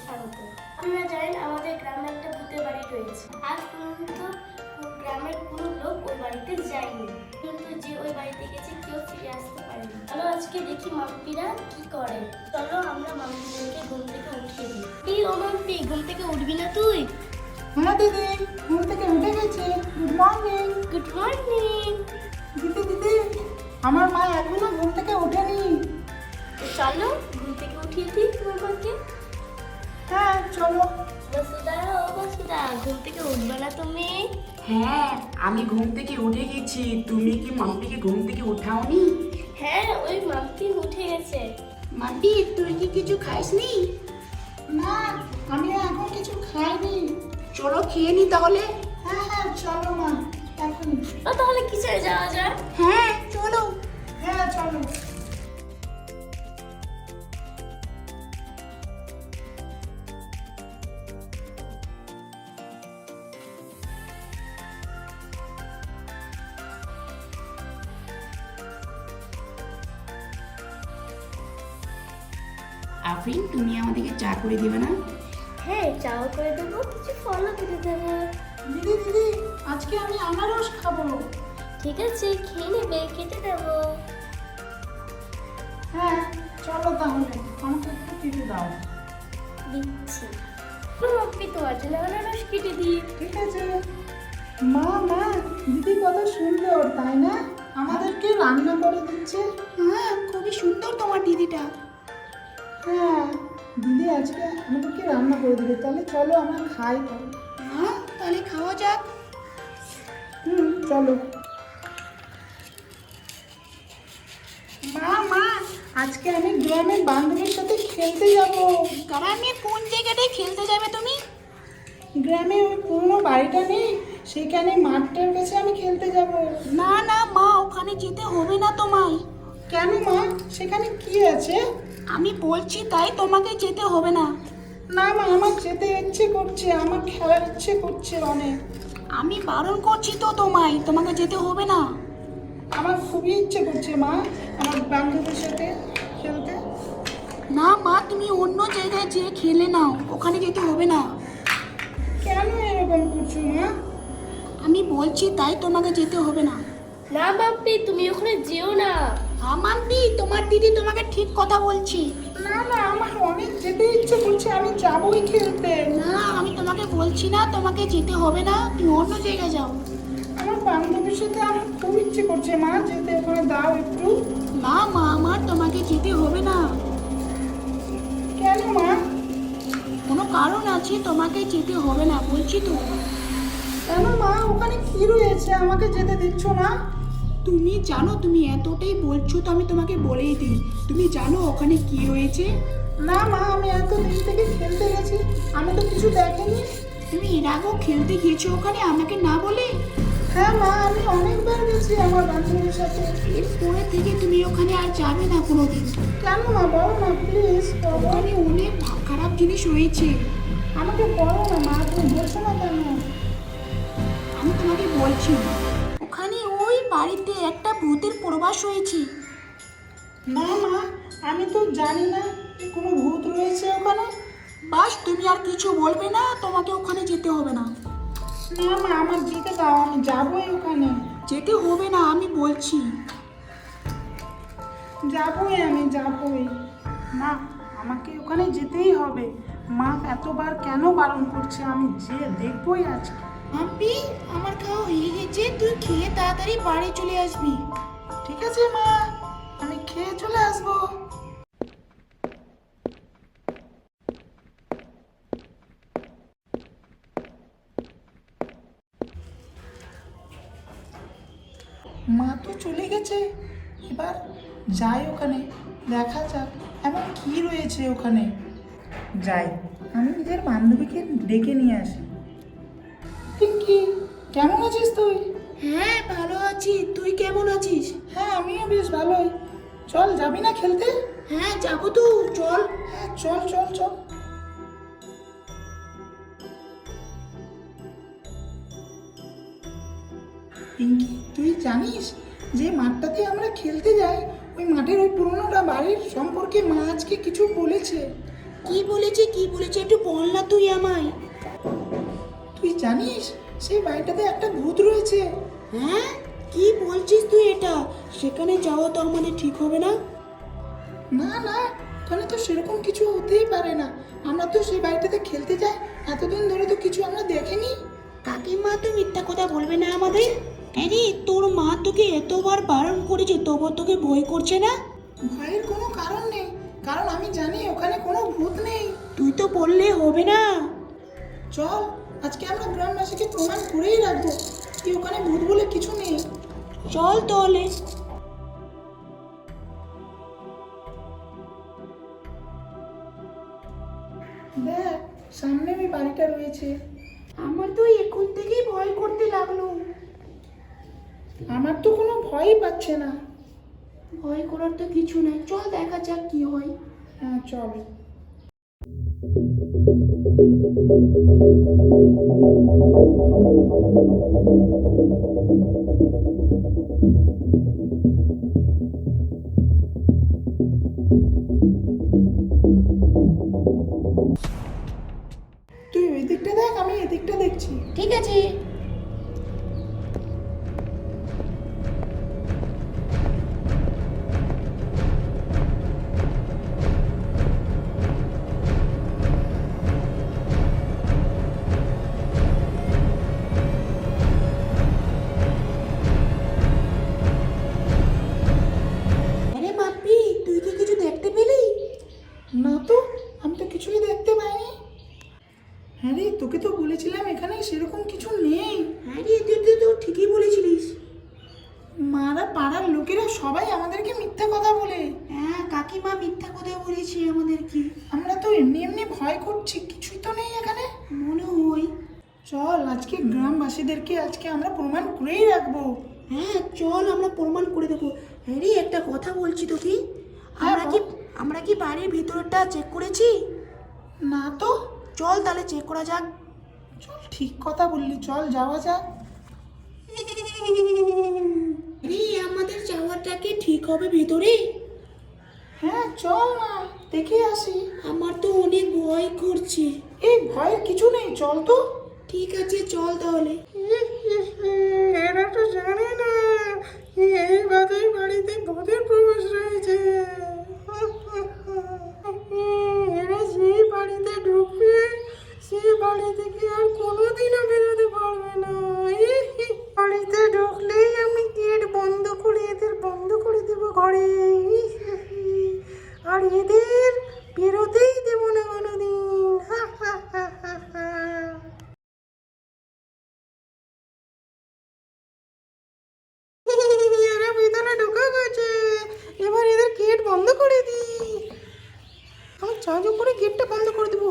স্বাগত। আপনারা জানেন আমাদের গ্রামে একটা ভূতের বাড়ি রয়েছে। আজ পর্যন্ত গ্রামের কোনো লোক ওই বাড়িতে যায়নি, কিন্তু যে ওই বাড়িতে গেছে কেউ ফিরে আসতে পারেনি। চলো আজকে দেখি মাম্পিরা কি করে। চলো আমরা মাম্পিদেরকে ঘুম থেকে উঠিয়ে দিই। এই ও মাম্পি, ঘুম থেকে উঠবি না তুই? হ্যাঁ দিদি, ঘুম থেকে উঠে গেছে। Good morning. Good morning. দিদি দিদি, আমার মা এখনো ঘুম থেকে ওঠেনি। চলো ঘুম থেকে উঠিয়ে দিই তোমার মাকে। হ্যাঁ চলো। বসুদা, ও বসুদা, ঘুম থেকে উঠবে না তুমি? হ্যাঁ, আমি ঘুম থেকে উঠে গেছি। তুমি কি মাম্পিকে ঘুম থেকে উঠাওনি? হ্যাঁ, ওই মাম্পি উঠে গেছে। মাম্পি, তুই কি কিছু খাসনি? না, আমি এখন কিছু খাইনি। চলো খেয়ে নি তাহলে। হ্যাঁ হ্যাঁ চলো মা, এখন। তাহলে কিসে যাওয়া যায়? হ্যাঁ চলো। হ্যাঁ চলো। আফরিন, তুমি আমাদেরকে চা করে দিবে না? হ্যাঁ, চাও করে দেবো, কিছু ফলও কেটে দেবো। দিদি দিদি, আজকে আমি আনারস খাবো। ঠিক আছে, খেয়ে নেবে, কেটে দেবো। হ্যাঁ চলো তাহলে, আমাকে একটু কেটে দাও। দিচ্ছি। মাম্পি, তোমার জন্য আনারস কেটে দিই। ঠিক আছে। মা মা, দিদি কত সুন্দর তাই না? আমাদেরকে রান্না করে দিচ্ছে। হ্যাঁ, খুবই সুন্দর তোমার দিদিটা। হ্যাঁ, দিদি আজকে আমাদেরকে রান্না করে দিবে। তাহলে চলো আমরা খাই তাহলে। হ্যাঁ, তাহলে খাওয়া যাক। চলো। মা মা, আজকে আমি গ্রামের বান্ধবীর সাথে খেলতে যাব। গ্রামে কোন জায়গাটায় খেলতে যাবে তুমি? গ্রামে ওই পুরনো বাড়িটা নেই, সেখানে মাঠটার কাছে আমি খেলতে যাব। না না মা, ওখানে যেতে হবে না তোমায়। কেন মা, সেখানে কি আছে? আমি বলছি তাই তোমাকে যেতে হবে না। না মা, আমার যেতে ইচ্ছে করছে, আমার খেলার ইচ্ছে করছে অনেক। আমি বারণ করছি তো তোমায়, তোমাকে যেতে হবে না। আমার খুবই ইচ্ছে করছে মা, আমার বান্ধবীর সাথে খেলতে। না মা, তুমি অন্য জায়গায় যেয়ে খেলে নাও, ওখানে যেতে হবে না। কেন এরকম করছো মা? আমি বলছি তাই তোমাকে যেতে হবে না। না মাম্পি, তুমি ওখানে যেও না। আমান্তি, তোমার দিদি তোমাকে ঠিক কথা বলছি। না না, আমার অনেক যেতে ইচ্ছে করছে, আমি যাবোই খেলতে। না, আমি তোমাকে বলছি না তোমাকে যেতে হবে না, তুমি অন্য জায়গায় যাও। আমার বান্ধবীর সাথে আমার খুব ইচ্ছে করছে মা যেতে, ওখানে দাও একটু। না মা, আমার তোমাকে যেতে হবে না। কেন মা? কোনো কারণ আছে, তোমাকে যেতে হবে না বলছি তো। কেন মা, ওখানে কি রয়েছে আমাকে যেতে দিচ্ছ না? তুমি জানো, তুমি এতটাই বলছো তো আমি তোমাকে বলেই দিই। তুমি জানো ওখানে কি হয়েছে? না মা, আমি এত দিন থেকে খেলতে গেছি, আমি তো কিছু দেখিনি। তুমি এর আগেও খেলতে গিয়েছো ওখানে আমাকে না বলে? হ্যাঁ মা, আমি অনেকবার গেছি আমার বান্ধবীর সাথে। এরপরে থেকে তুমি ওখানে আর যাবে না কোনোদিন। কেন মা, বলো না প্লিজ। ওখানে অনেক খারাপ জিনিস হয়েছে। আমাকে বলো না মা, তুমি বলছো না কেন? আমি তোমাকে বলছি, ওখানে ওই বাড়িতে একটা ভূতের প্রবাস হয়েছে। না মা, আমি তো জানি না যে কোনো ভূত রয়েছে ওখানে। বাস, তুমি আর কিছু বলবে না, তোমাকে ওখানে যেতে হবে না। না মা, আমার যেতে দাও, আমি যাবোই ওখানে। যেতে হবে না আমি বলছি। যাবোই, আমি যাবোই। না, আমাকে ওখানে যেতেই হবে। মা এতবার কেন বারণ করছে, আমি যে দেখবোই আজকে। মাম্পি, আমার খাওয়া হয়ে গেছে, তুই খেয়ে তাড়াতাড়ি বাড়ি চলে আসবি। ঠিক আছে মা, আমি খেয়ে চলে আসবো। মা তো চলে গেছে, এবার যাই ওখানে, দেখা যাক এমন কি রয়েছে ওখানে। যাই, আমি নিজের বান্ধবীকে ডেকে নিয়ে আসি। পিঙ্কি, কেমন আছিস তুই? হ্যাঁ ভালো আছি, তুই কেমন আছিস? হ্যাঁ, আমিও বেশ ভালোই। চল, যাবি না খেলতে? হ্যাঁ যাবো তো, চল। হ্যাঁ চল চল চল। পিঙ্কি, তুই জানিস যে মাঠটাতে আমরা খেলতে যাই, ওই মাঠের ওই পুরোনোটা বাড়ির সম্পর্কে মা আজকে কিছু বলেছে। কি বলেছে একটু বল না তুই আমায়। তুই জানিস সেই বাড়িটাতে একটা ভূত রয়েছে। হ্যাঁ, কি বলছিস তুই এটা? সেখানে যাওয়া তো আমাদের ঠিক হবে না। না না, ওখানে তো সেরকম কিছু হতেই পারে না। আমরা তো সেই বাড়িটাতে খেলতে যাই, এতদিন ধরে তো কিছু আমরা দেখিনি। কাকিমা তো মিথ্যা কথা বলবে না আমাদের। আরে তোর মা তোকে এতবার বারণ করেছে, তবু তোকে ভয় করছে না? ভয়ের কোনো কারণ নেই, কারণ আমি জানি ওখানে কোনো ভূত নেই। তুই তো বললে হবে না। চল, আজকে আমরা গ্রামবাসীকে প্রমাণ করেই রাখবো কি ওখানে ভূত বলে কিছু নেই। চল তাহলে। দেখ, সামনে ওই বাড়িটা রয়েছে। আমার তো এখন থেকেই ভয় করতে লাগলো। আমার তো কোনো ভয়ই পাচ্ছে না। ভয় করার তো কিছু নেই, চল দেখা যাক কি হয়। হ্যাঁ চল। তুই ওই দিকটা দেখ, আমি এদিকটা দেখছি। ঠিক আছে। আরে বাপ্পি, তুই কি কিছু দেখতে পেলি? না তো, আমি তো কিছুই দেখতে পাইনি। হ্যাঁ রে, তোকে তো বলেছিলাম এখানে সেরকম কিছু নেই। হ্যাঁ রে, তুই তো ঠিকই বলেছিলিস। মারা পাড়ার লোকেরা সবাই আমাদেরকে মিথ্যা কথা বলে। হ্যাঁ, কাকিমা মিথ্যা কথা বলেছে আমাদেরকে। আমরা তো এমনি এমনি ভয় করছি, কিছুই তো নেই এখানে। মনে হয়। চল, আজকে গ্রামবাসীদেরকে আজকে আমরা প্রমাণ করেই রাখবো। হ্যাঁ চল, আমরা প্রমাণ করে দেবো। হ্যাঁ রে, একটা কথা বলছি তোকে। হ্যাঁ, আমরা কি বাড়ির ভিতরটা চেক করেছি? না তো। চল তাহলে চেক করা যাক। চল, ঠিক কথা বললি, চল যাওয়া যাক। রে, আমাদের যাওয়াটা কি ঠিক হবে ভিতরে? হ্যাঁ চল না, দেখে আসি। আমার তো অনেক ভয় করছে। এই ভয়ের কিছু নেই, চল তো। ঠিক আছে চল তাহলে। এরা তো জানে না এই বাদের বাড়িতে ভূতের প্রবেশ রয়েছে। এরা সেই বাড়িতে ঢুকবে, সেই বাড়ি থেকে আর কোনোদিনও বেরোতে পারবে না। বাড়িতে ঢুকলেই আমি গেট বন্ধ করে এদের বন্ধ করে দেবো ঘরে, আর এদের বেরোতেই দেবো না কোনোদিন। এরা ভিতরে ঢুকে গেছে, এবার এদের গেট বন্ধ করে দিই। আমার চার্জ করে গেটটা বন্ধ করে দেবো।